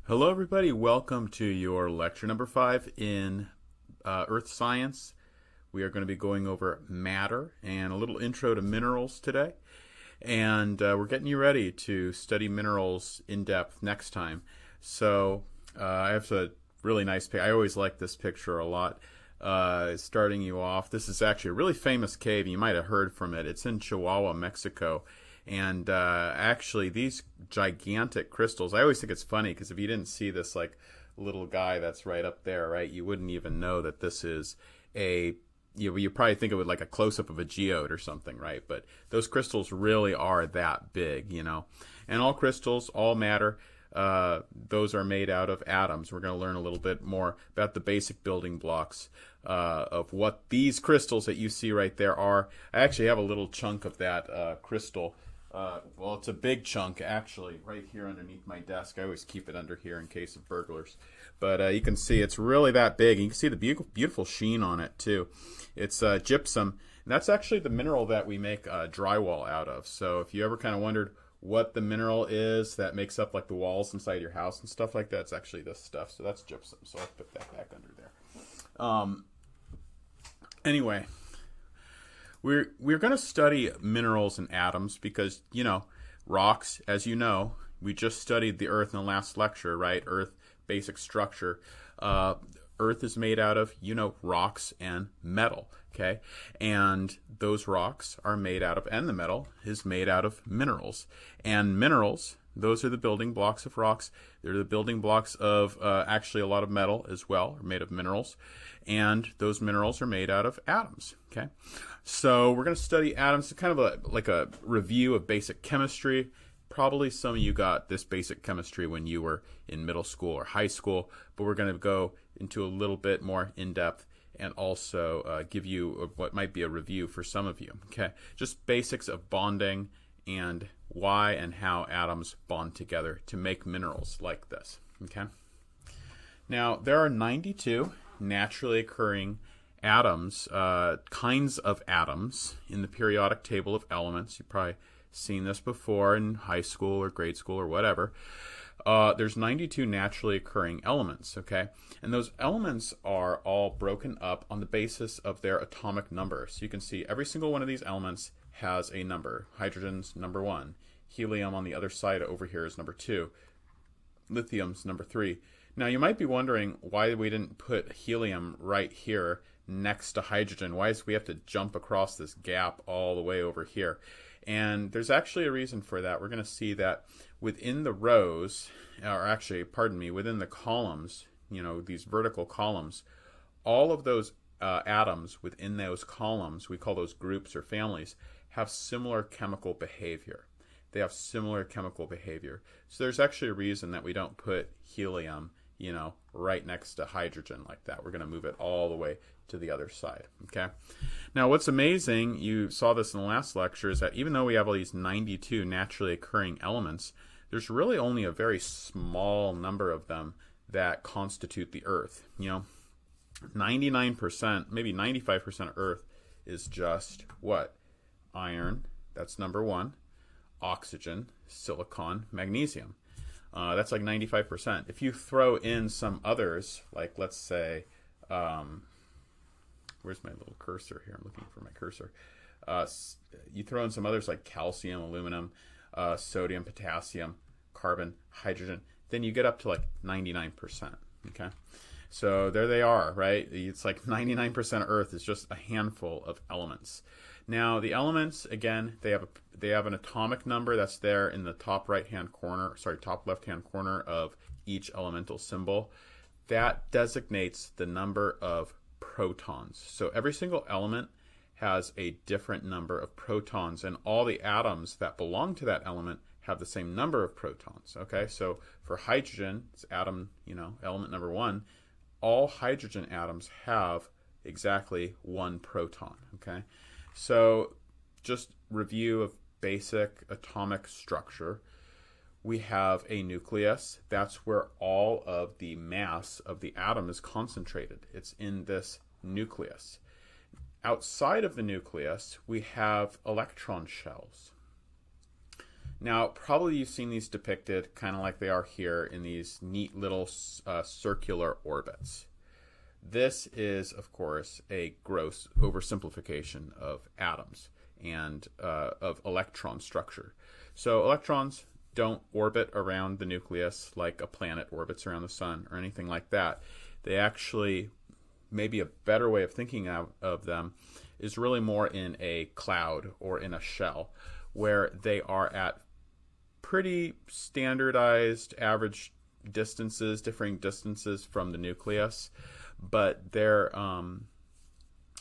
Hello, everybody. Welcome to your lecture number 5 in Earth Science. We are going to be going over matter and a little intro to minerals today. And we're getting you ready to study minerals in depth next time. So I have a really nice picture. I always like this picture a lot. Starting you off, this is actually a really famous cave. You might have heard from it. It's in Chihuahua, Mexico. And actually, these gigantic crystals, I always think it's funny because if you didn't see this like little guy that's right up there, right, you wouldn't even know that this is you probably think of it like a close-up of a geode or something, right? But those crystals really are that big, you know. And all crystals, all matter, those are made out of atoms. We're going to learn a little bit more about the basic building blocks of what these crystals that you see right there are. I actually have a little chunk of that crystal. Well, it's a big chunk, actually, right here underneath my desk. I always keep it under here in case of burglars. But you can see it's really that big. And you can see the beautiful sheen on it, too. It's gypsum. And that's actually the mineral that we make drywall out of. So if you ever kind of wondered what the mineral is that makes up like the walls inside your house and stuff like that, it's actually this stuff. So that's gypsum. So I'll put that back under there. Anyway. We're going to study minerals and atoms because, you know, rocks, as you know, we just studied the Earth in the last lecture, right? Earth, basic structure. Earth is made out of, you know, rocks and metal, okay? And those rocks are made out of, and the metal is made out of minerals. And minerals, those are the building blocks of rocks. They're the building blocks of actually a lot of metal as well, are made of minerals. And those minerals are made out of atoms, okay? So we're going to study atoms. It's kind of like a review of basic chemistry. Probably some of you got this basic chemistry when you were in middle school or high school, but we're going to go into a little bit more in-depth and also give you what might be a review for some of you, okay? Just basics of bonding and why and how atoms bond together to make minerals like this, okay? Now, there are 92 naturally occurring atoms, kinds of atoms in the periodic table of elements. You've probably seen this before in high school or grade school or whatever. There's 92 naturally occurring elements, okay? And those elements are all broken up on the basis of their atomic number. So you can see every single one of these elements has a number. Hydrogen's number 1. Helium on the other side over here is number 2. Lithium's number 3. Now, you might be wondering why we didn't put helium right here next to hydrogen. Why do we have to jump across this gap all the way over here? And there's actually a reason for that. We're going to see that within the rows, or actually, pardon me, within the columns, you know, these vertical columns, all of those atoms within those columns, we call those groups or families, have similar chemical behavior. They have similar chemical behavior. So there's actually a reason that we don't put helium, you know, right next to hydrogen like that. We're going to move it all the way to the other side, okay? Now, what's amazing, you saw this in the last lecture, is that even though we have all these 92 naturally occurring elements, there's really only a very small number of them that constitute the Earth. You know, 99%, maybe 95% of Earth is just what? Iron, that's number 1. Oxygen, silicon, magnesium. That's like 95%. If you throw in some others, like let's say, where's my little cursor here? I'm looking for my cursor. You throw in some others like calcium, aluminum, sodium, potassium, carbon, hydrogen, then you get up to like 99%. Okay, so there they are, right? It's like 99% of Earth is just a handful of elements. Now, the elements, again, they have an atomic number that's there in the top left-hand corner of each elemental symbol. That designates the number of protons. So every single element has a different number of protons, and all the atoms that belong to that element have the same number of protons. Okay, so for hydrogen, it's atom, you know, element number 1, all hydrogen atoms have exactly 1 proton. Okay. So just review of basic atomic structure. We have a nucleus. That's where all of the mass of the atom is concentrated. It's in this nucleus. Outside of the nucleus, we have electron shells. Now, probably you've seen these depicted kind of like they are here in these neat little circular orbits. This is, of course, a gross oversimplification of atoms and of electron structure. So electrons don't orbit around the nucleus like a planet orbits around the sun or anything like that. They actually, maybe a better way of thinking of them is really more in a cloud or in a shell, where they are at pretty standardized average distances, differing distances from the nucleus, but their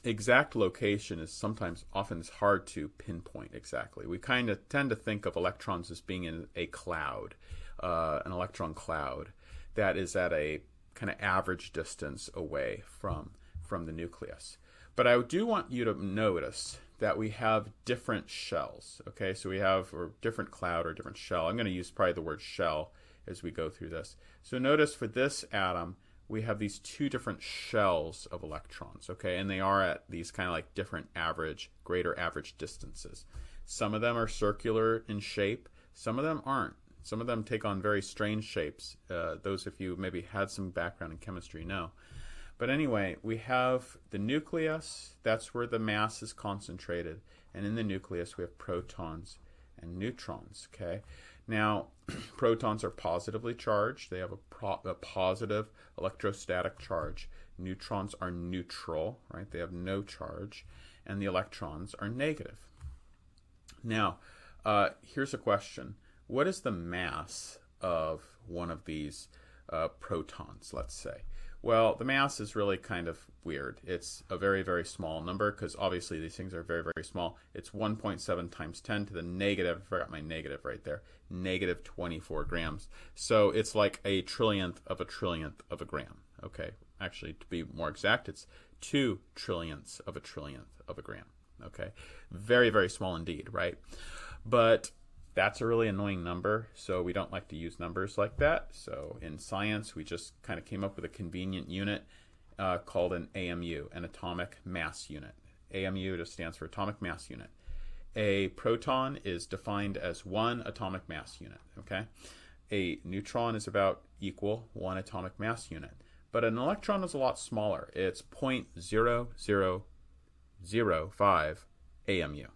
exact location is often hard to pinpoint exactly. We kind of tend to think of electrons as being in a cloud, an electron cloud that is at a kind of average distance away from the nucleus. But I do want you to notice that we have different shells. Okay, so we have a different cloud or different shell. I'm going to use probably the word shell as we go through this. So notice for this atom, we have these two different shells of electrons, okay? And they are at these kind of like different greater average distances. Some of them are circular in shape. Some of them aren't. Some of them take on very strange shapes. Those of you maybe had some background in chemistry know. But anyway, we have the nucleus. That's where the mass is concentrated. And in the nucleus, we have protons and neutrons, okay? Now, protons are positively charged. They have a positive electrostatic charge. Neutrons are neutral, right? They have no charge. And the electrons are negative. Now, here's a question. What is the mass of one of these protons, let's say? Well, the mass is really kind of weird. It's a very, very small number because obviously these things are very, very small. It's 1.7 times 10 to the negative, I forgot my negative right there, negative 24 grams. So it's like a trillionth of a gram. Okay, actually to be more exact, it's 2 trillionths of a gram. Okay, very, very small indeed, right? But that's a really annoying number, so we don't like to use numbers like that. So in science, we just kind of came up with a convenient unit called an AMU, an atomic mass unit. AMU just stands for atomic mass unit. A proton is defined as 1 atomic mass unit, okay? A neutron is about equal 1 atomic mass unit. But an electron is a lot smaller. It's 0.0005 AMU.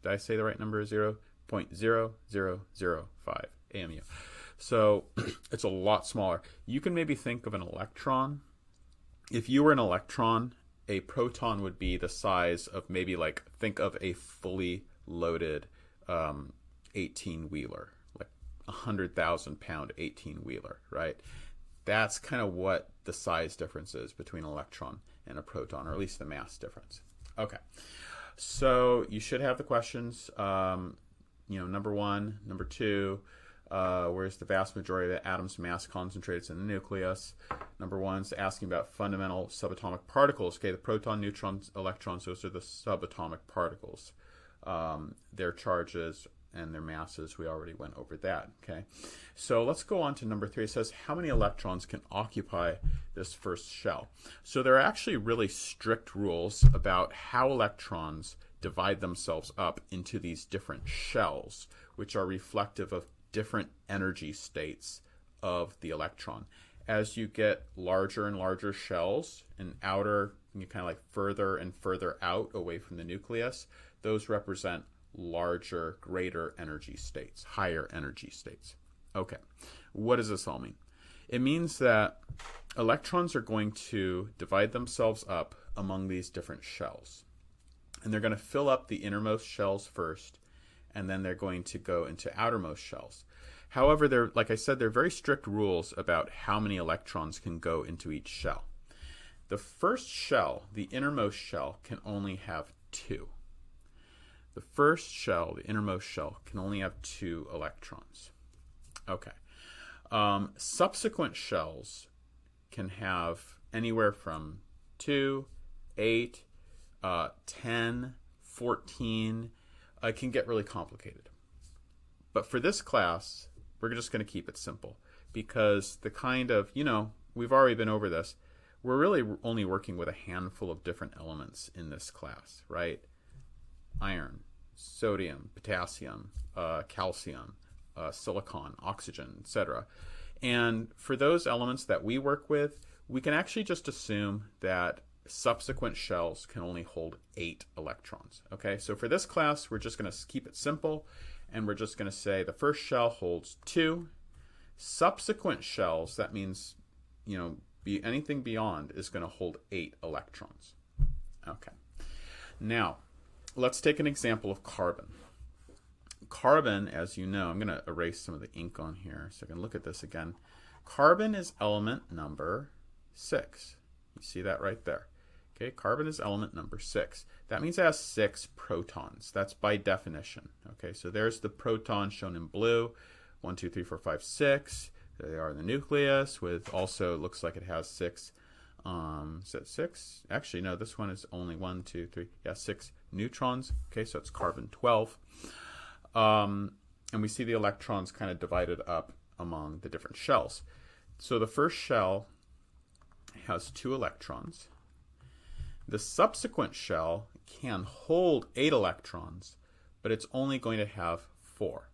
Did I say the right number is 0.0005 AMU. So it's a lot smaller. You can maybe think of an electron. If you were an electron, a proton would be the size of maybe like, think of a fully loaded 18-wheeler, like 100,000 pound 18-wheeler, right? That's kind of what the size difference is between an electron and a proton, or at least the mass difference. Okay, so you should have the questions. Number 1, number 2, where's the vast majority of the atom's mass concentrates in the nucleus? Number 1 is asking about fundamental subatomic particles. Okay, the proton, neutrons, electrons, those are the subatomic particles. Their charges and their masses, we already went over that. Okay, so let's go on to number 3. It says, how many electrons can occupy this first shell? So there are actually really strict rules about how electrons divide themselves up into these different shells, which are reflective of different energy states of the electron. As you get larger and larger shells and outer, you kind of like further and further out away from the nucleus, those represent larger, greater energy states, higher energy states. Okay, what does this all mean? It means that electrons are going to divide themselves up among these different shells. And they're going to fill up the innermost shells first, and then they're going to go into outermost shells. However, like I said, there are very strict rules about how many electrons can go into each shell. The first shell, the innermost shell, can only have 2. The first shell, the innermost shell, can only have 2 electrons. Okay. Subsequent shells can have anywhere from 2, 8, 10, 14. It can get really complicated. But for this class, we're just going to keep it simple because the kind of, we've already been over this. We're really only working with a handful of different elements in this class, right? Iron, sodium, potassium, calcium, silicon, oxygen, etc. And for those elements that we work with, we can actually just assume that subsequent shells can only hold 8 electrons. Okay, so for this class, we're just going to keep it simple, and we're just going to say the first shell holds 2. Subsequent shells, that means, anything beyond, is going to hold 8 electrons. Okay, now let's take an example of carbon. Carbon, as you know, I'm going to erase some of the ink on here so I can look at this again. Carbon is element number 6. You see that right there. Okay, carbon is element number 6. That means it has 6 protons. That's by definition. Okay, so there's the protons shown in blue. 1, 2, 3, 4, 5, 6. There they are in the nucleus, with also, it looks like it has 6. Is that 6? Actually, no, this one is only 1, 2, 3. Yeah, 6 neutrons. Okay, so it's carbon 12. And we see the electrons kind of divided up among the different shells. So the first shell has 2 electrons. The subsequent shell can hold 8 electrons, but it's only going to have 4.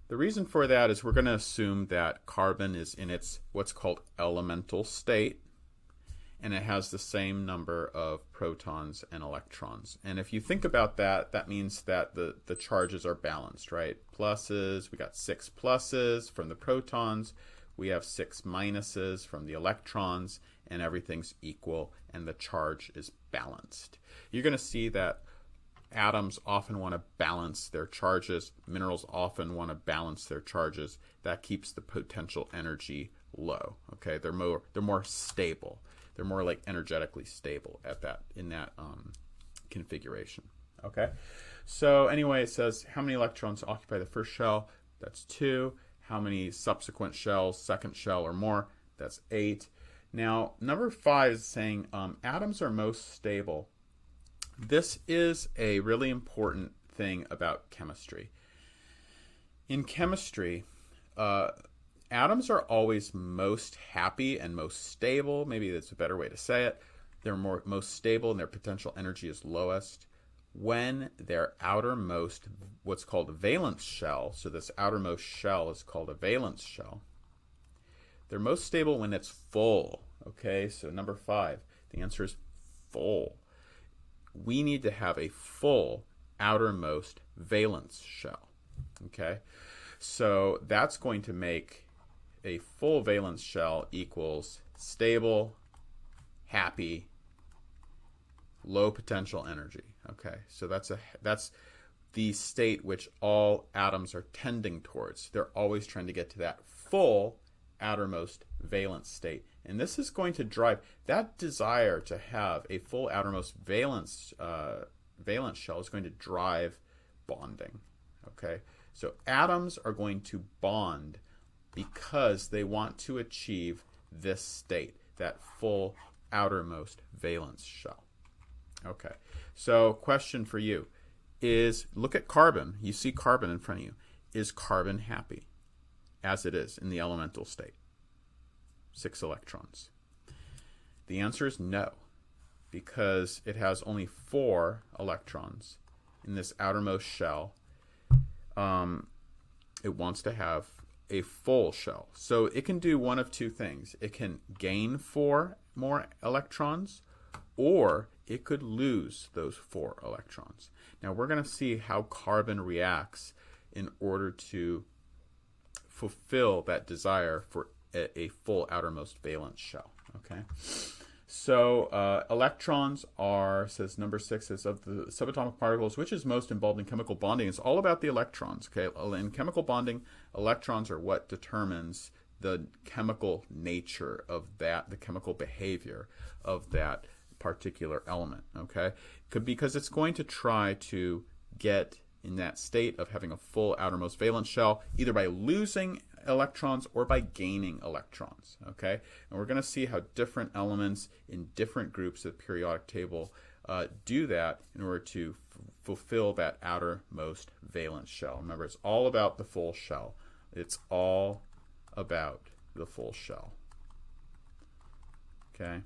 The reason for that is we're going to assume that carbon is in its what's called elemental state, and it has the same number of protons and electrons. And if you think about that, that means that the charges are balanced, right? Pluses, we got 6 pluses from the protons, we have 6 minuses from the electrons, and everything's equal, and the charge is balanced. You're going to see that atoms often want to balance their charges. Minerals often want to balance their charges. That keeps the potential energy low. Okay, they're more stable. They're more like energetically stable in that configuration. Okay, so anyway, it says how many electrons occupy the first shell? That's 2. How many subsequent shells, second shell or more? That's 8. Now, number 5 is saying atoms are most stable. This is a really important thing about chemistry. In chemistry, atoms are always most happy and most stable. Maybe that's a better way to say it. They're most stable and their potential energy is lowest when their outermost, what's called a valence shell, so this outermost shell is called a valence shell. They're most stable when it's full. Okay, so number 5, the answer is full. We need to have a full outermost valence shell. Okay, so that's going to make a full valence shell equals stable, happy, low potential energy. Okay, so that's the state which all atoms are tending towards. They're always trying to get to that full outermost valence state. And this is going to drive that desire to have a full outermost valence shell is going to drive bonding. Okay, so atoms are going to bond because they want to achieve this state, that full outermost valence shell. Okay, so question for you is, look at carbon. You see carbon in front of you. Is carbon happy as it is in the elemental state? 6 electrons. The answer is no, because it has only 4 electrons in this outermost shell. It wants to have a full shell. So it can do one of 2 things. It can gain 4 more electrons, or it could lose those 4 electrons. Now we're going to see how carbon reacts in order to fulfill that desire for a full outermost valence shell. Okay, so electrons are, says number 6, is of the subatomic particles, which is most involved in chemical bonding. It's all about the electrons. Okay, in chemical bonding, electrons are what determines the chemical nature of that, the chemical behavior of that particular element. Okay, because it's going to try to get in that state of having a full outermost valence shell, either by losing electrons or by gaining electrons. Okay, and we're going to see how different elements in different groups of the periodic table do that in order to fulfill that outermost valence shell. Remember, it's all about the full shell. It's all about the full shell. Okay,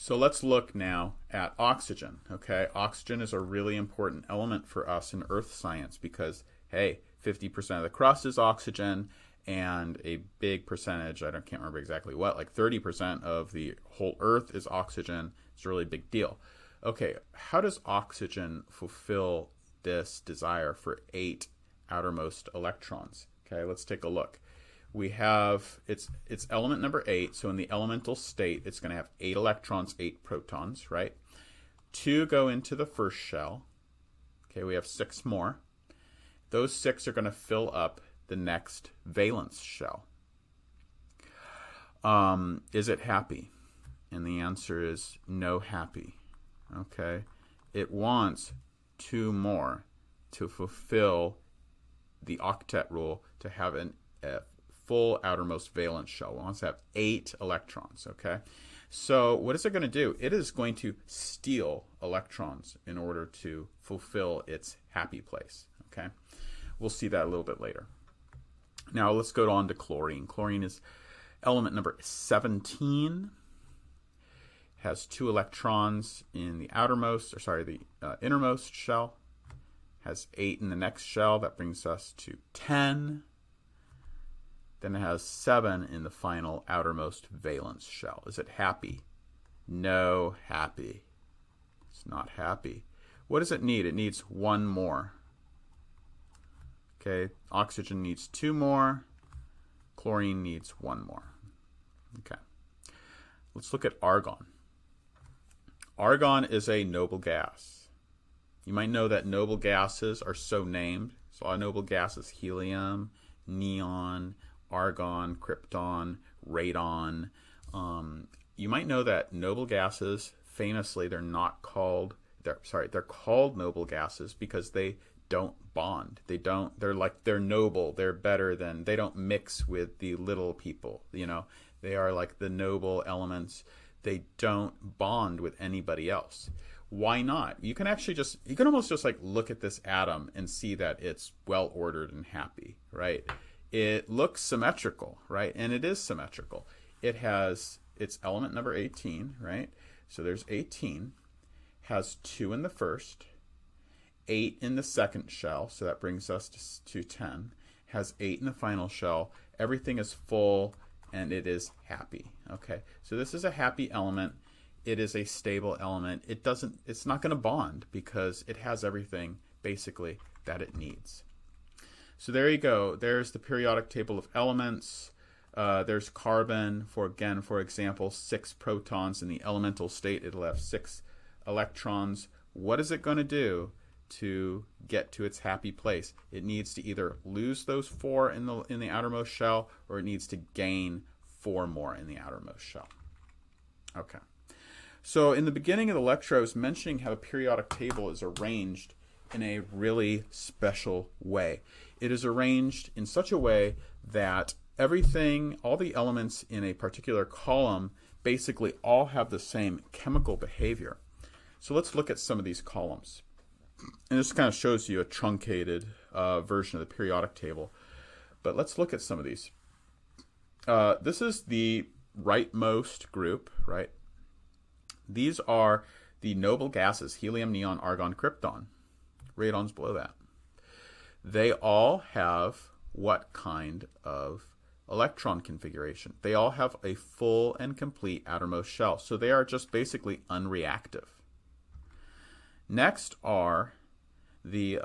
So let's look now at oxygen. Okay, oxygen is a really important element for us in earth science because, hey, 50% of the crust is oxygen, and a big percentage, can't remember exactly what, like 30% of the whole earth is oxygen. It's a really big deal. Okay, how does oxygen fulfill this desire for 8 outermost electrons? Okay, let's take a look. We have it's element number 8, so in the elemental state it's going to have 8 electrons, 8 protons, right? 2 go into the first shell. Okay, we have 6 more. Those 6 are going to fill up the next valence shell. Is it happy? And the answer is no happy. Okay, it wants 2 more to fulfill the octet rule to have a full outermost valence shell. It wants to have 8 electrons. Okay, so what is it going to do? It is going to steal electrons in order to fulfill its happy place. Okay, we'll see that a little bit later. Now let's go on to chlorine. Chlorine is element number 17. Has 2 electrons in the innermost shell. Has 8 in the next shell. That brings us to 10. Then it has 7 in the final outermost valence shell. Is it happy? No happy. It's not happy. What does it need? It needs 1 more. Okay, oxygen needs 2 more. Chlorine needs 1 more. Okay, let's look at argon. Argon is a noble gas. You might know that noble gases are so named. So our noble gases: helium, neon, argon, krypton, radon. You might know that noble gases, famously, they're called noble gases because they don't bond. They're noble. They're better than, they don't mix with the little people. They are like the noble elements. They don't bond with anybody else. Why not? You can almost just like look at this atom and see that it's well ordered and happy, right? It looks symmetrical, right? And it is symmetrical. It has its element number 18, right? So there's 18, has 2 in the first, 8 in the second shell, so that brings us to 10, has 8 in the final shell. Everything is full and it is happy. Okay, so this is a happy element. It is a stable element. It's not going to bond because it has everything basically that it needs. So there you go. There's the periodic table of elements. There's carbon, for example, 6 protons in the elemental state. It'll have 6 electrons. What is it going to do to get to its happy place? It needs to either lose those 4 in the outermost shell, or it needs to gain 4 more in the outermost shell. Okay. So in the beginning of the lecture, I was mentioning how a periodic table is arranged in a really special way. It is arranged in such a way that all the elements in a particular column basically all have the same chemical behavior. So let's look at some of these columns. And this kind of shows you a truncated version of the periodic table. But let's look at some of these. This is the rightmost group, right? These are the noble gases: helium, neon, argon, krypton. Radon's below that. They all have what kind of electron configuration? They all have a full and complete outermost shell. So they are just basically unreactive. Next are the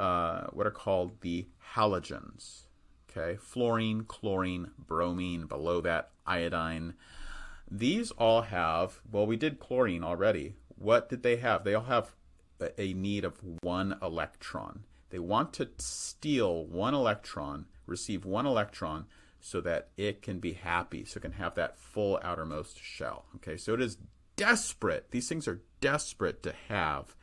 what are called the halogens. Okay, fluorine, chlorine, bromine, below that iodine. These all have, well, we did chlorine already. What did they have? They all have a need of 1 electron. They want to steal 1 electron, receive 1 electron, so that it can be happy, so it can have that full outermost shell. Okay, so it is desperate. These things are desperate to have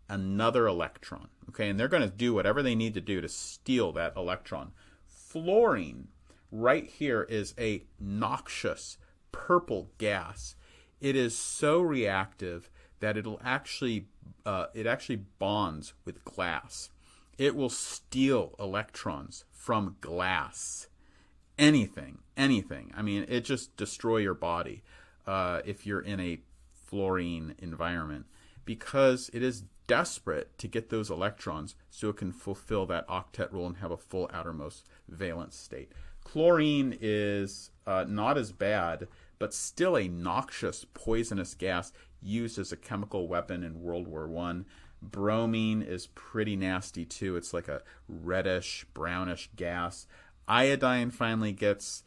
another electron. Okay, and they're going to do whatever they need to do to steal that electron. Fluorine, right here, is a noxious purple gas. It is so reactive that it actually bonds with glass. It will steal electrons from glass. Anything. I mean, it just destroy your body if you're in a fluorine environment because it is desperate to get those electrons so it can fulfill that octet rule and have a full outermost valence state. Chlorine is not as bad, but still a noxious, poisonous gas used as a chemical weapon in World War I. Bromine is pretty nasty too. It's like a reddish, brownish gas. Iodine finally gets,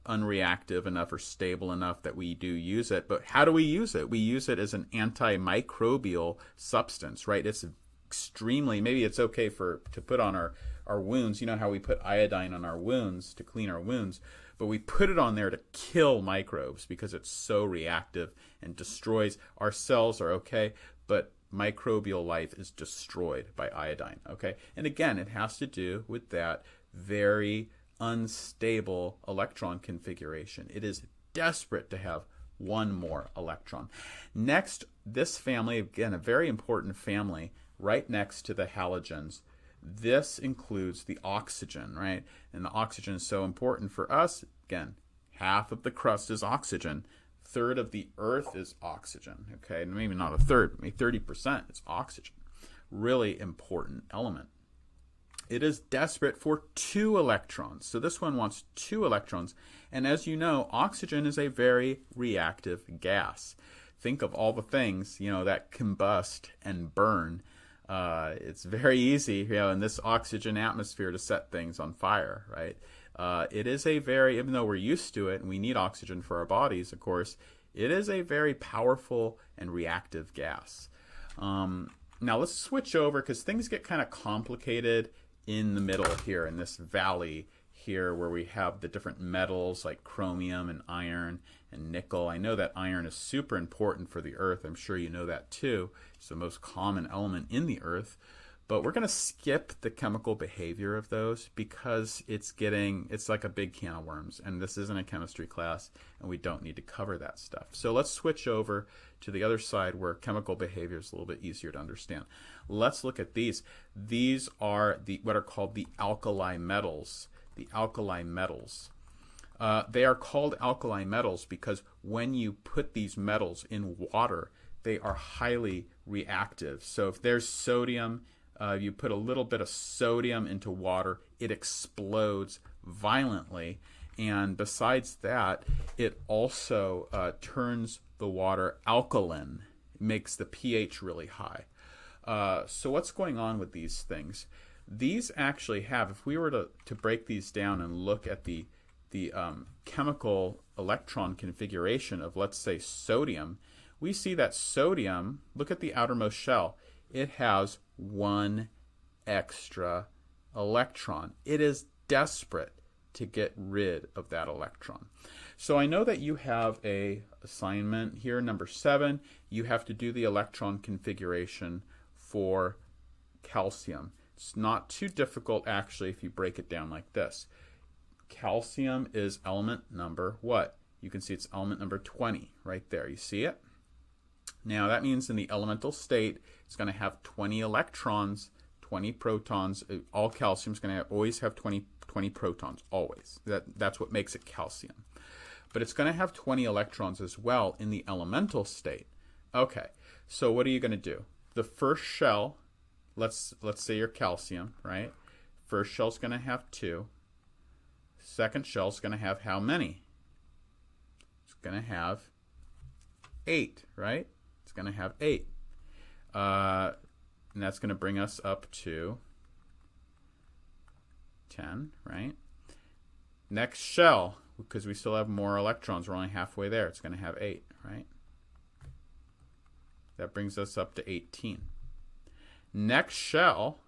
unreactive enough or stable enough that we do use it. But how do we use it? We use it as an antimicrobial substance, right? It's extremely, maybe it's okay to put on our wounds. You know how we put iodine on our wounds to clean our wounds, but we put it on there to kill microbes because it's so reactive and destroys. Our cells are okay, but microbial life is destroyed by iodine, okay? And again, it has to do with that very unstable electron configuration. It is desperate to have one more electron. Next, this family, again, a very important family, right next to the halogens. This includes the oxygen, right? And the oxygen is so important for us. Again, half of the crust is oxygen. Third of the earth is oxygen, okay? And maybe not a third, maybe 30% is oxygen. Really important element. It is desperate for 2 electrons. So this one wants 2 electrons. And as you know, oxygen is a very reactive gas. Think of all the things, that combust and burn. It's very easy, in this oxygen atmosphere to set things on fire, right? It is a very, even though we're used to it and we need oxygen for our bodies, of course, it is a very powerful and reactive gas. Now let's switch over because things get kind of complicated in the middle here in this valley here where we have the different metals like chromium and iron and nickel. I know that iron is super important for the earth. I'm sure you know that too. It's the most common element in the earth. But we're going to skip the chemical behavior of those because it's like a big can of worms. And this isn't a chemistry class and we don't need to cover that stuff. So let's switch over to the other side where chemical behavior is a little bit easier to understand. Let's look at these. These are what are called the alkali metals. The alkali metals. They are called alkali metals because when you put these metals in water, they are highly reactive. So if there's sodium, you put a little bit of sodium into water, it explodes violently. And besides that, it also turns the water alkaline. It makes the pH really high. So what's going on with these things? These actually have, if we were to break these down and look at the chemical electron configuration of, let's say, sodium, we see that sodium, look at the outermost shell, it has 1 extra electron. It is desperate to get rid of that electron. So I know that you have a assignment here, number 7. You have to do the electron configuration for calcium. It's not too difficult, actually, if you break it down like this. Calcium is element number what? You can see it's element number 20 right there. You see it? Now that means in the elemental state, it's going to have 20 electrons, 20 protons. All calcium is going to always have 20 protons, always. That's what makes it calcium. But it's going to have 20 electrons as well in the elemental state. Okay, so what are you going to do? The first shell, let's say your calcium, right? First shell's going to have 2. Second shell's going to have how many? It's going to have 8, right? It's going to have 8. And that's going to bring us up to 10, right? Next shell, because we still have more electrons, we're only halfway there, it's going to have 8, right? That brings us up to 18. Next shell,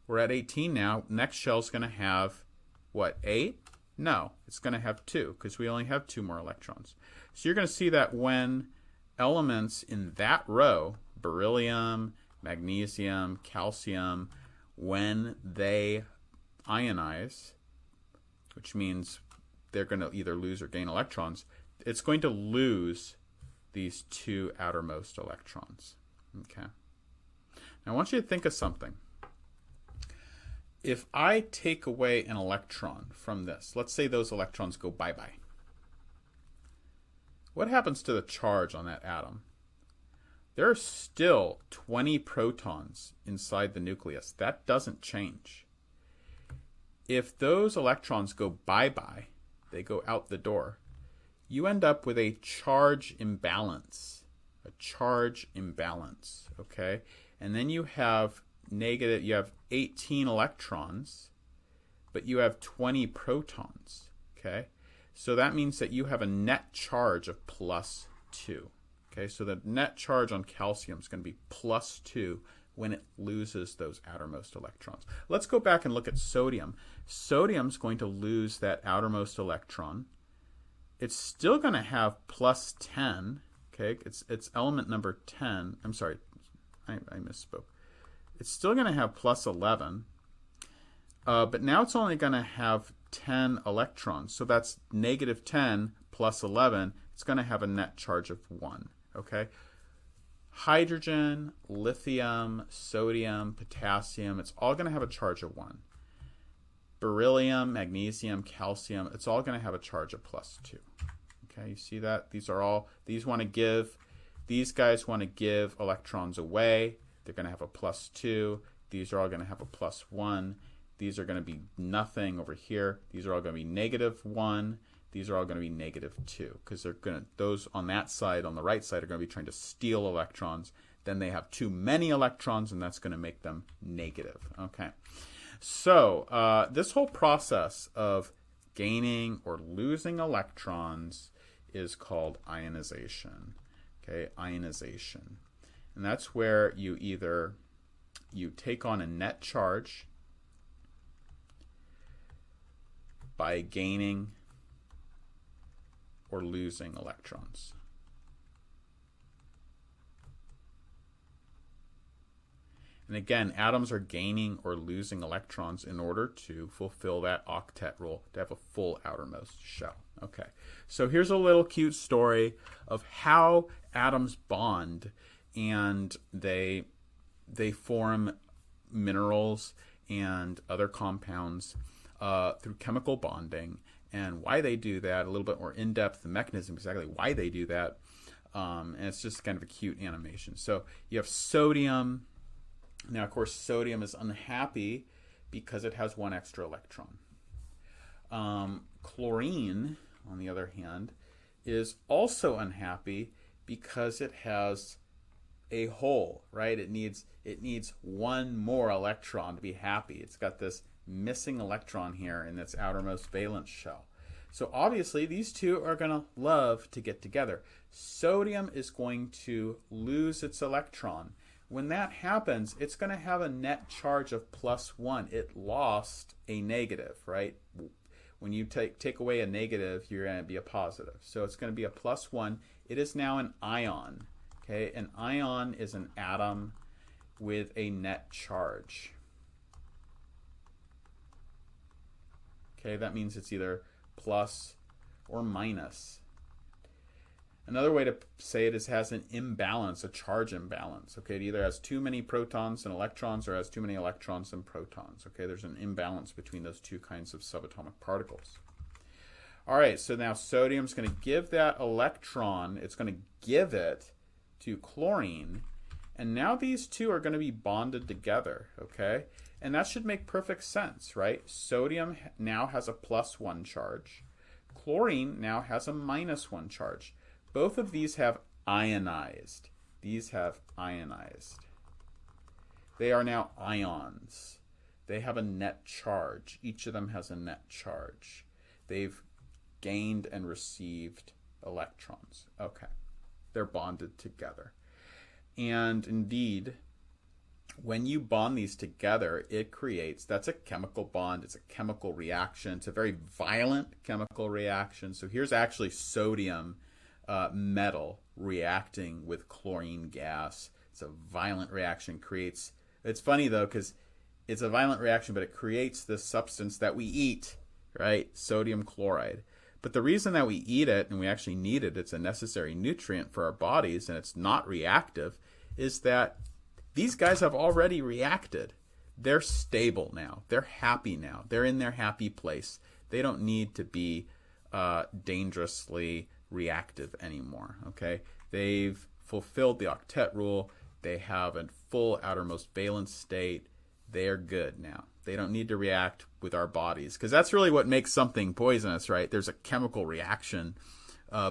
we're at 18 now. Next shell is going to have, what, 8? No, it's going to have 2 because we only have 2 more electrons. So you're going to see that when elements in that row, beryllium, magnesium, calcium, when they ionize, which means they're going to either lose or gain electrons, it's going to lose these 2 outermost electrons. Okay. Now I want you to think of something. If I take away an electron from this, let's say those electrons go bye-bye. what happens to the charge on that atom? There are still 20 protons inside the nucleus. That doesn't change. If those electrons go bye-bye, they go out the door, you end up with a charge imbalance. A charge imbalance, okay? And then you have 18 electrons, but you have 20 protons, okay? So that means that you have a net charge of +2. Okay, so the net charge on calcium is going to be +2 when it loses those outermost electrons. Let's go back and look at sodium. Sodium's going to lose that outermost electron. It's still going to have +10. Okay, it's element number 10. I'm sorry, I misspoke. It's still going to have +11, but now it's only going to have 10 electrons. So that's -10 + 11. It's going to have a net charge of 1. Okay, hydrogen, lithium, sodium, potassium, it's all going to have a charge of 1. Beryllium, magnesium, calcium, it's all going to have a charge of +2. Okay, you see that? These guys want to give electrons away. They're going to have a +2. These are all going to have a +1. These are going to be nothing over here. These are all going to be -1. These are all going to be -2 because those on that side, on the right side, are going to be trying to steal electrons. Then they have too many electrons, and that's going to make them negative. Okay, so this whole process of gaining or losing electrons is called ionization. Okay, ionization, and that's where you take on a net charge by gaining or losing electrons. And again, atoms are gaining or losing electrons in order to fulfill that octet rule, to have a full outermost shell. Okay, so here's a little cute story of how atoms bond, and they form minerals and other compounds through chemical bonding. And why they do that, a little bit more in-depth, the mechanism, exactly why they do that. And it's just kind of a cute animation. So you have sodium. Now, of course, sodium is unhappy because it has 1 extra electron. Chlorine, on the other hand, is also unhappy because it has a hole, right? It needs 1 more electron to be happy. It's got this missing electron here in its outermost valence shell. So obviously these two are going to love to get together. Sodium is going to lose its electron. When that happens, it's going to have a net charge of +1. It lost a negative, right? When you take away a negative, you're going to be a positive. So it's going to be a +1. It is now an ion. Okay, an ion is an atom with a net charge. Okay, that means it's either plus or minus. Another way to say it is has an imbalance, a charge imbalance. Okay, it either has too many protons and electrons or has too many electrons and protons. Okay, there's an imbalance between those two kinds of subatomic particles. All right, so now sodium's going to give that electron, it's going to give it to chlorine, and now these two are going to be bonded together, okay? And that should make perfect sense, right? Sodium now has a +1 charge. Chlorine now has a -1 charge. Both of these have ionized. These have ionized. They are now ions. They have a net charge. Each of them has a net charge. They've gained and received electrons. Okay. They're bonded together. And indeed, when you bond these together, it creates, that's a chemical bond, it's a chemical reaction, it's a very violent chemical reaction. So here's actually sodium metal reacting with chlorine gas. It's a violent reaction, creates, it's funny though, because it's a violent reaction, but it creates this substance that we eat, right? Sodium chloride. But the reason that we eat it, and we actually need it, it's a necessary nutrient for our bodies, and it's not reactive, is that these guys have already reacted. They're stable now. They're happy now. They're in their happy place. They don't need to be dangerously reactive anymore. Okay, they've fulfilled the octet rule. They have a full outermost valence state. They're good now. They don't need to react with our bodies, because that's really what makes something poisonous, right? There's a chemical reaction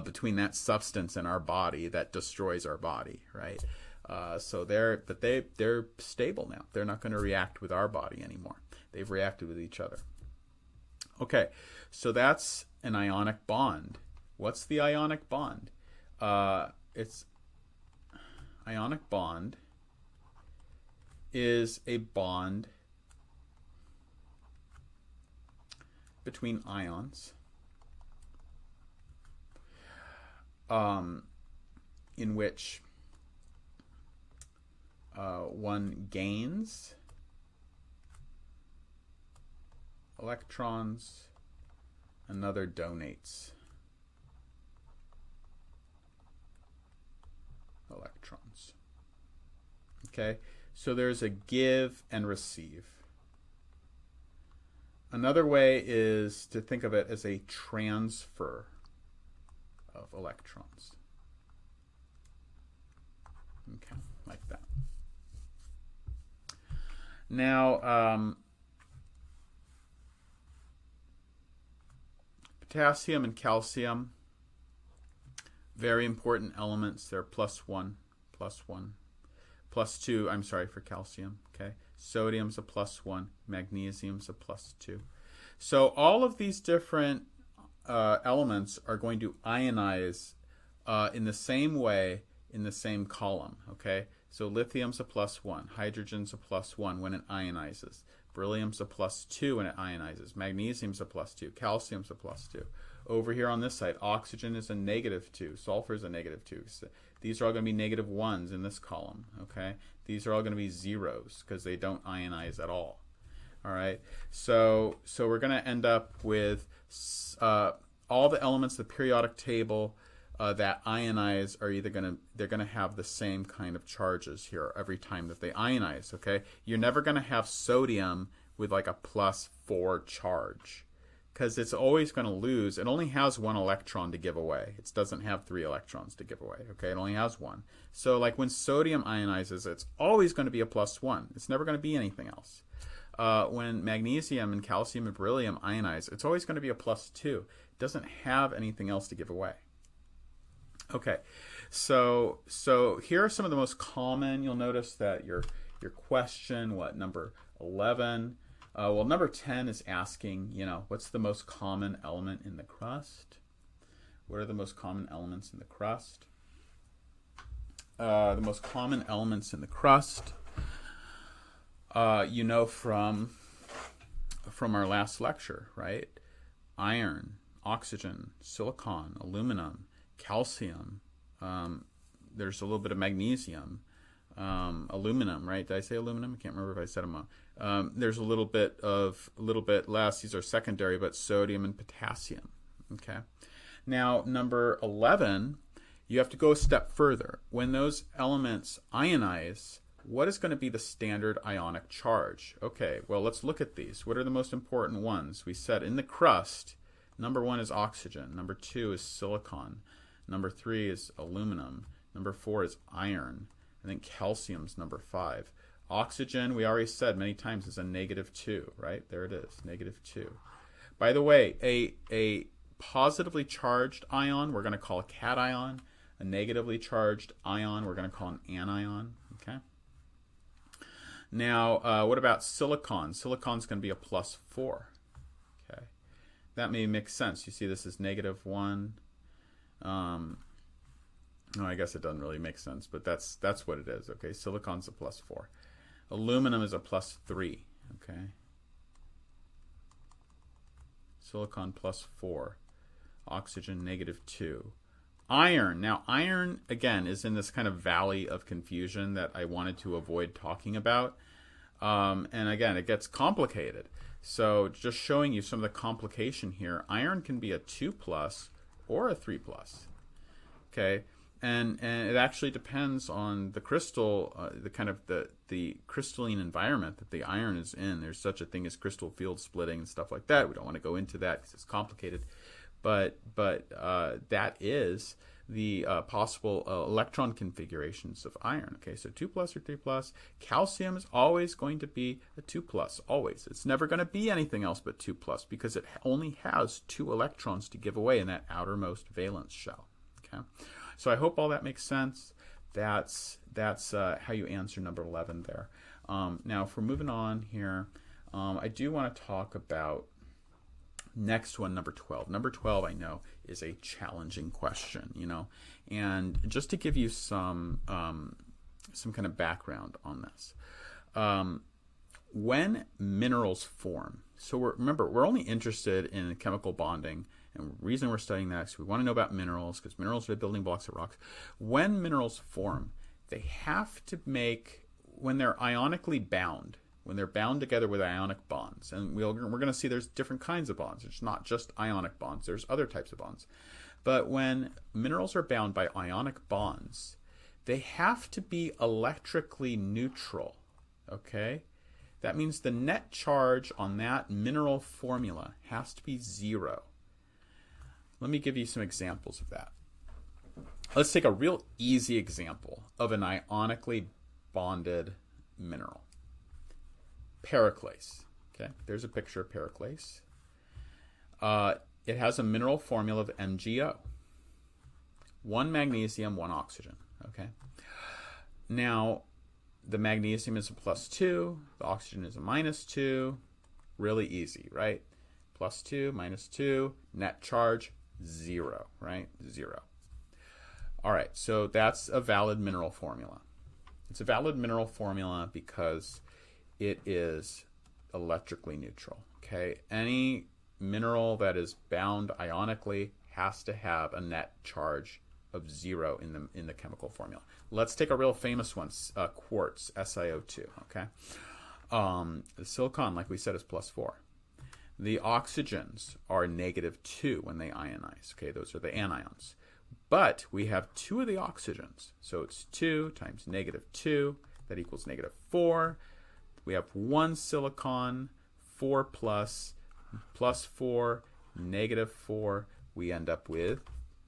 between that substance and our body that destroys our body, right? So they're stable now. They're not going to react with our body anymore. They've reacted with each other. Okay, so that's an ionic bond. What's the ionic bond? Ionic bond is a bond between ions in which one gains electrons, another donates electrons. Okay, so there's a give and receive. Another way is to think of it as a transfer of electrons. Okay, like that. Now, potassium and calcium, very important elements. They're +1, +1, +2. I'm sorry for calcium. Okay, sodium's a +1, magnesium's a +2. So all of these different elements are going to ionize in the same way in the same column. Okay, so lithium's a +1, hydrogen's a +1 when it ionizes. Beryllium's a +2 when it ionizes. Magnesium's a +2. Calcium's a +2. Over here on this side, oxygen is a -2. Sulfur is a -2. So these are all going to be -1s in this column. Okay, these are all going to be zeros because they don't ionize at all. All right, so we're going to end up with all the elements of the periodic table that ionize are either they're going to have the same kind of charges here every time that they ionize. Okay, you're never going to have sodium with like a +4 charge, because it's always going to lose. It only has 1 electron to give away. It doesn't have 3 electrons to give away. Okay, it only has 1. So like when sodium ionizes, it's always going to be a +1. It's never going to be anything else. When magnesium and calcium and beryllium ionize, it's always going to be a +2. It doesn't have anything else to give away. Okay, so here are some of the most common. You'll notice that your question, number 11? Well, number 10 is asking, what's the most common element in the crust? What are the most common elements in the crust? The most common elements in the crust, from our last lecture, right? Iron, oxygen, silicon, aluminum, calcium. There's a little bit of magnesium, aluminum, right? Did I say aluminum? I can't remember if I said them all. There's a little bit less. These are secondary, but sodium and potassium. Okay. Now, number 11, you have to go a step further. When those elements ionize, what is going to be the standard ionic charge? Okay, well, let's look at these. What are the most important ones? We said in the crust, number 1 is oxygen. Number 2 is silicon. Number 3 is aluminum. Number 4 is iron. I think calcium's number 5. Oxygen, we already said many times, is a -2, right? There it is, -2. By the way, a positively charged ion, we're going to call a cation. A negatively charged ion, we're going to call an anion. Okay. Now, what about silicon? Silicon's going to be a +4. Okay. That may make sense. You see this is -1. No, I guess it doesn't really make sense, but that's what it is. Okay, silicon's a +4. Aluminum is a +3. Okay, silicon +4. Oxygen -2. Iron. Now, iron again is in this kind of valley of confusion that I wanted to avoid talking about. And again, it gets complicated. So just showing you some of the complication here. Iron can be a 2+ or a 3+. Okay, and it actually depends on the crystal, the crystalline environment that the iron is in. There's such a thing as crystal field splitting and stuff like that. We don't want to go into that because it's complicated. but that is the possible electron configurations of iron. Okay, so 2 plus or 3 plus. Calcium is always going to be a 2 plus, always. It's never going to be anything else but 2 plus because it only has 2 electrons to give away in that outermost valence shell. Okay, so I hope all that makes sense. That's how you answer number 11 there. Now, if we're moving on here, I do want to talk about next one, number 12. Number 12, I know, is a challenging question, and just to give you some kind of background on this. When minerals form, so remember, we're only interested in chemical bonding, and the reason we're studying that is we want to know about minerals, because minerals are the building blocks of rocks. When minerals form, they have to when they're ionically bound, when they're bound together with ionic bonds, and we're going to see there's different kinds of bonds. It's not just ionic bonds. There's other types of bonds. But when minerals are bound by ionic bonds, they have to be electrically neutral, okay? That means the net charge on that mineral formula has to be 0. Let me give you some examples of that. Let's take a real easy example of an ionically bonded mineral. Periclase. Okay, there's a picture of periclase. It has a mineral formula of MgO. 1 magnesium, 1 oxygen. Okay. Now, the magnesium is a +2. The oxygen is a -2. Really easy, right? +2, -2. Net charge, 0, right? 0. All right, so that's a valid mineral formula. It's a valid mineral formula because it is electrically neutral. Okay, any mineral that is bound ionically has to have a net charge of 0 in the chemical formula. Let's take a real famous one, quartz, SiO2. Okay, the silicon, like we said, is +4. The oxygens are -2 when they ionize. Okay, those are the anions. But we have 2 of the oxygens, so it's 2 times -2. That equals -4. We have 1 silicon, 4 plus 4, -4. We end up with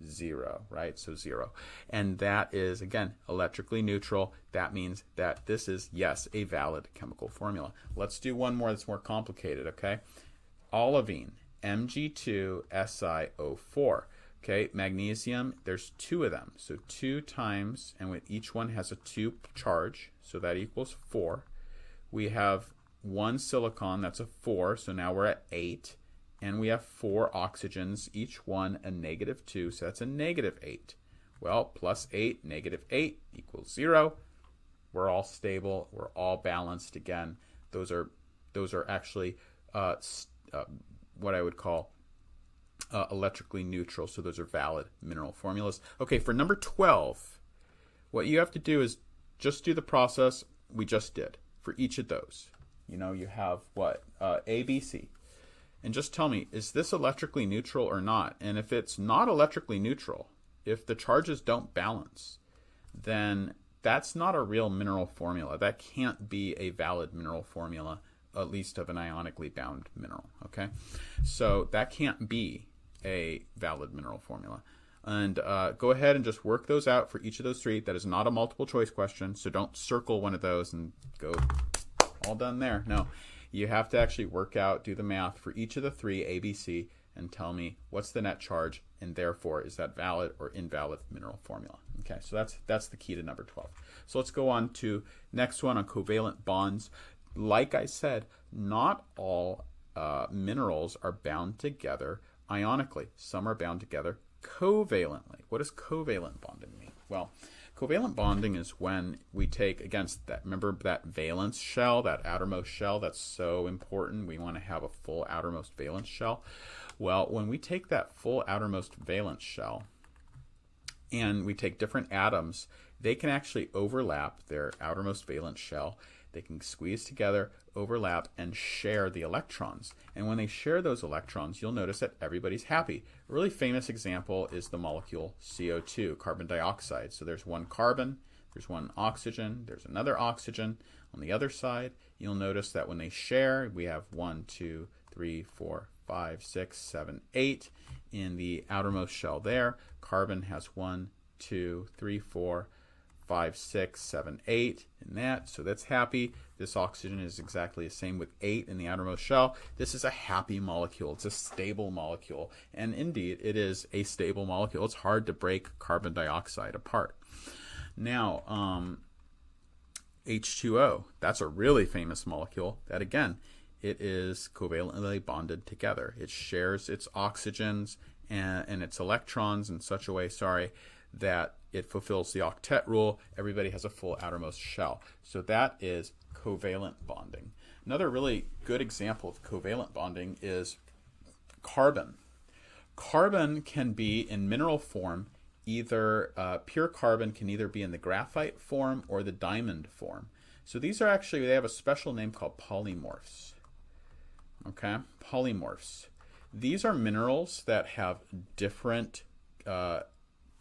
0, right? So 0. And that is, again, electrically neutral. That means that this is, yes, a valid chemical formula. Let's do one more that's more complicated, okay? Olivine, Mg2SiO4. Okay, magnesium, there's 2 of them. So 2 times, and with each one has a 2 charge, so that equals 4. We have 1 silicon, that's a 4, so now we're at 8. And we have 4 oxygens, each one a -2, so that's a -8. Well, +8, -8 equals 0. We're all stable, we're all balanced again. Those are actually what I would call electrically neutral, so those are valid mineral formulas. Okay, for number 12, what you have to do is just do the process we just did for each of those. You have what? A, B, C. And just tell me, is this electrically neutral or not? And if it's not electrically neutral, if the charges don't balance, then that's not a real mineral formula. That can't be a valid mineral formula, at least of an ionically bound mineral, okay? So that can't be a valid mineral formula. And go ahead and just work those out for each of those 3. That is not a multiple choice question, so don't circle one of those and go all done there. No, you have to actually work out, do the math for each of the 3, A, B, C, and tell me what's the net charge, and therefore is that valid or invalid mineral formula. Okay, so that's the key to number 12. So let's go on to next one on covalent bonds. Like I said, not all minerals are bound together ionically. Some are bound together covalently. What does covalent bonding mean? Well, covalent bonding is when we take, against that, remember that valence shell, that outermost shell, that's so important. We want to have a full outermost valence shell. Well, when we take that full outermost valence shell and we take different atoms, they can actually overlap their outermost valence shell. They can squeeze together, overlap, and share the electrons. And when they share those electrons, you'll notice that everybody's happy. A really famous example is the molecule CO2, carbon dioxide. So there's 1 carbon, there's 1 oxygen, there's another oxygen. On the other side, you'll notice that when they share, we have 1, 2, 3, 4, 5, 6, 7, 8. in the outermost shell there. Carbon has 1, 2, 3, 4, 5, 6, 7, 8 in that, so that's happy. This oxygen is exactly the same with 8 in the outermost shell. This is a happy molecule. It's a stable molecule, and indeed it is a stable molecule. It's hard to break carbon dioxide apart. Now, H2O, that's a really famous molecule that, again, it is covalently bonded together. It shares its oxygens and its electrons in such a way, that it fulfills the octet rule. Everybody has a full outermost shell. So that is covalent bonding. Another really good example of covalent bonding is carbon. Carbon can be in mineral form. Either pure carbon can either be in the graphite form or the diamond form. So these are actually, they have a special name called polymorphs. Okay, polymorphs. These are minerals that have different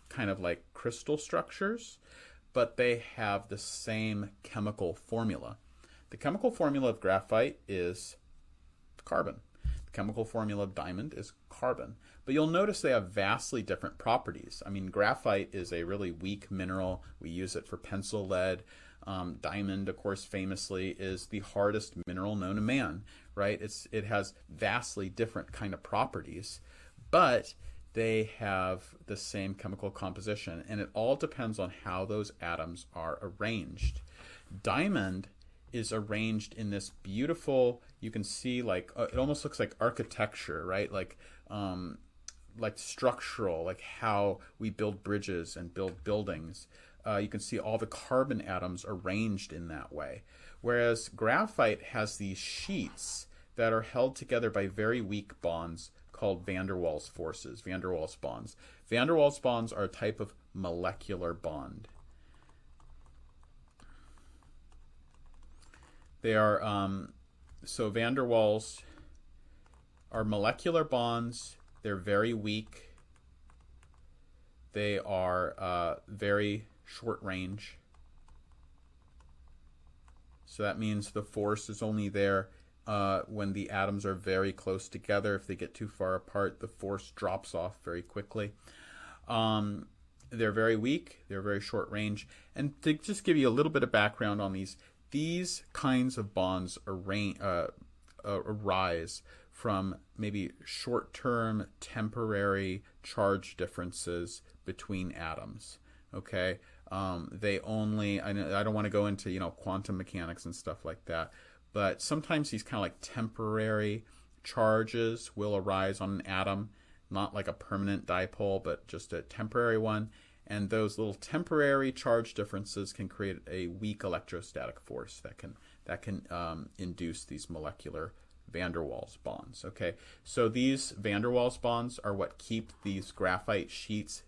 kind of like crystal structures, but they have the same chemical formula. The chemical formula of graphite is carbon. The chemical formula of diamond is carbon. But you'll notice they have vastly different properties. I mean, graphite is a really weak mineral. We use it for pencil lead. Diamond, of course, famously is the hardest mineral known to man, right? It has vastly different kind of properties, but they have the same chemical composition, and it all depends on how those atoms are arranged. Diamond is arranged in this beautiful, you can see like, it almost looks like architecture, right? Like structural, like how we build bridges and build buildings. You can see all the carbon atoms arranged in that way. Whereas graphite has these sheets that are held together by very weak bonds called van der Waals forces, van der Waals bonds. Van der Waals bonds are a type of molecular bond. They are, so van der Waals are molecular bonds. They're very weak. They are very short range. So that means the force is only there when the atoms are very close together. If they get too far apart, the force drops off very quickly. They're very weak. They're very short range. And to just give you a little bit of background on these kinds of bonds arise from maybe short-term temporary charge differences between atoms. Okay, they only, I don't want to go into quantum mechanics and stuff like that, but sometimes these kind of like temporary charges will arise on an atom, not like a permanent dipole, but just a temporary one. And those little temporary charge differences can create a weak electrostatic force that can induce these molecular van der Waals bonds. Okay, so these van der Waals bonds are what keep these graphite sheets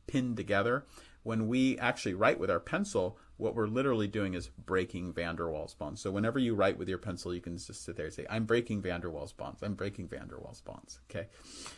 pinned together. When we actually write with our pencil, what we're literally doing is breaking van der Waals bonds. So whenever you write with your pencil, you can just sit there and say, I'm breaking van der Waals bonds. I'm breaking van der Waals bonds. Okay.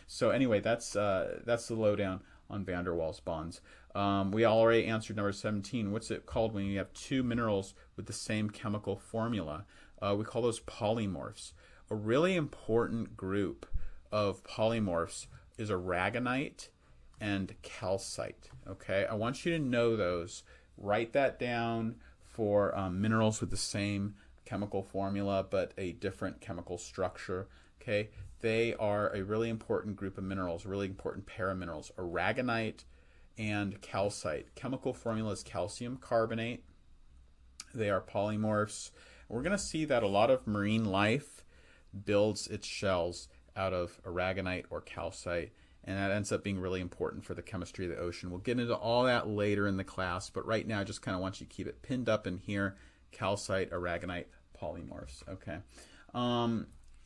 So anyway, that's the lowdown on van der Waals bonds. We already answered number 17. What's it called when you have two minerals with the same chemical formula? We call those polymorphs. A really important group of polymorphs is aragonite and calcite. Okay, I want you to know those. Write that down for minerals with the same chemical formula but a different chemical structure. Okay, they are a really important group of minerals, really important pair of minerals. Aragonite and calcite. Chemical formula is calcium carbonate. They are polymorphs. We're going to see that a lot of marine life builds its shells out of aragonite or calcite, and that ends up being really important for the chemistry of the ocean. We'll get into all that later in the class, but right now I just kind of want you to keep it pinned up in here: calcite, aragonite, polymorphs. Okay.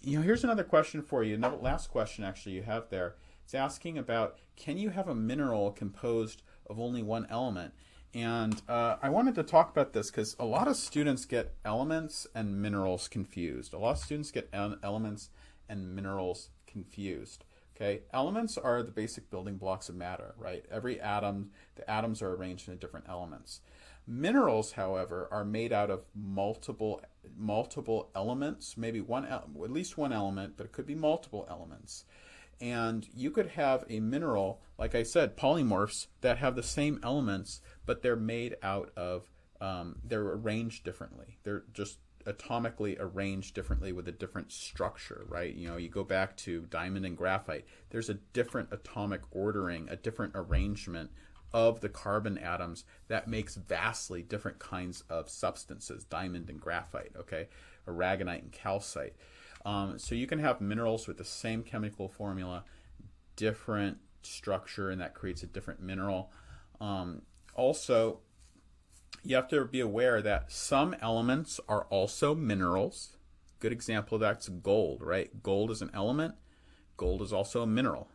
Here's another question for you. Another last question actually you have there. It's asking about, can you have a mineral composed of only one element? And I wanted to talk about this because a lot of students get elements and minerals confused. A lot of students get elements and minerals confused. Okay, elements are the basic building blocks of matter, right? Every atom, the atoms are arranged into different elements. Minerals, however, are made out of multiple elements, maybe at least one element, but it could be multiple elements. And you could have a mineral, like I said, polymorphs that have the same elements, but they're made out of, they're arranged differently. They're just atomically arranged differently with a different structure, right? You know, you go back to diamond and graphite, there's a different atomic ordering, a different arrangement of the carbon atoms that makes vastly different kinds of substances, diamond and graphite, okay? Aragonite and calcite. So you can have minerals with the same chemical formula, different structure, and that creates a different mineral. Also, you have to be aware that some elements are also minerals. Good example of that's gold, right? Gold is an element. Gold is also a mineral.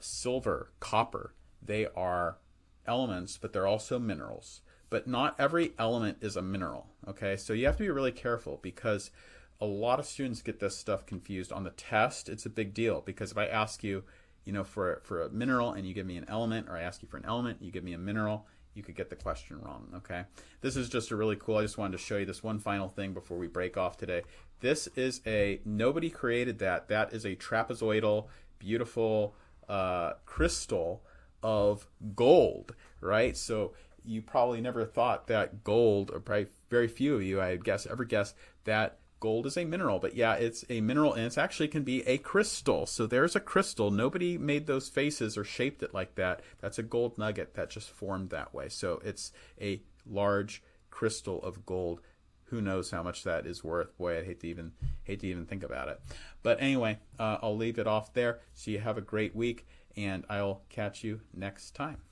Silver, copper, they are elements, but they're also minerals. But not every element is a mineral, okay? So you have to be really careful because a lot of students get this stuff confused. On the test, it's a big deal because if I ask you, you know, for a mineral and you give me an element, or I ask you for an element, you give me a mineral, you could get the question wrong, okay? This is just a really cool, I just wanted to show you this one final thing before we break off today. This is nobody created that. That is a trapezoidal, beautiful crystal of gold, right? So you probably never thought that gold, or probably very few of you, I guess, ever guessed that gold is a mineral. But yeah, it's a mineral, and it's actually can be a crystal. So there's a crystal. Nobody made those faces or shaped it like that. That's a gold nugget that just formed that way. So it's a large crystal of gold. Who knows how much that is worth? Boy, I'd hate to even think about it. But anyway, I'll leave it off there. So you have a great week, and I'll catch you next time.